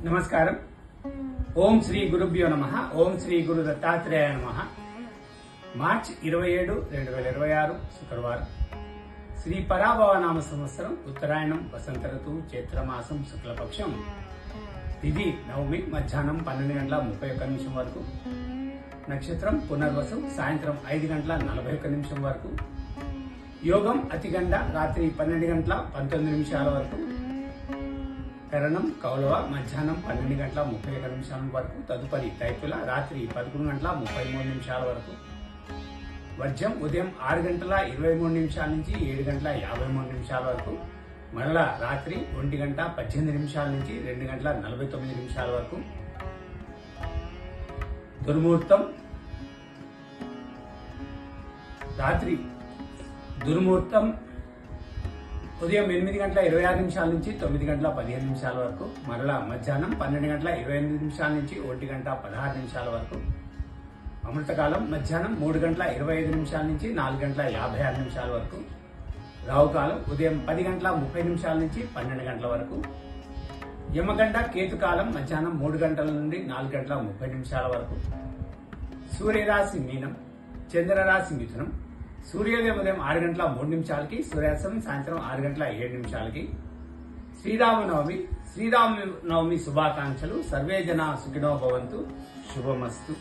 నమస్కారం. ఓం శ్రీ గురుభ్యో నమః. ఓం శ్రీ గురు దత్తాత్రేయ నమః. మార్చి 27, 2026 శుక్రవారం. శ్రీ పరాభవనామ సంవత్సరం ఉత్తరాయణం వసంత ఋతువు చైత్రమాసం శుక్లపక్షం తిథి నవమి మధ్యాహ్నం 12:31 వరకు. నక్షత్రం పునర్వసు సాయంత్రం 5:41 వరకు. యోగం అతిగండ రాత్రి 12:19 వరకు. కరణం కౌలవ మధ్యాహ్నం 12:31 వరకు. తదుపరి తైతుల రాత్రి 11:33 వరకు. వర్జం ఉదయం 6:23 నుంచి 7:53 వరకు. మరలా రాత్రి 1:18 నుంచి 2:49 వరకు. దుర్ముహూర్తం ఉదయం 8:26 నుంచి 9:15 వరకు. మరలా మధ్యాహ్నం 12:28 నుంచి 1:16 వరకు. అమృతకాలం మధ్యాహ్నం 3:25 నుంచి 4:56 వరకు. రావుకాలం ఉదయం 10:30 నుంచి 12 వరకు. యమగండ కేతుకాలం మధ్యాహ్నం 3 గంటల నుండి 4:30 వరకు. సూర్యరాశి మీనం, చంద్రరాశి మిథునం. సూర్యోదయం ఉదయం 6:03 సూర్యాస్తమయం సాయంత్రం 6:07 శ్రీరామనవమి శుభాకాంక్షలు. సర్వే జనా సుఖినో భవంతు. శుభమస్తు.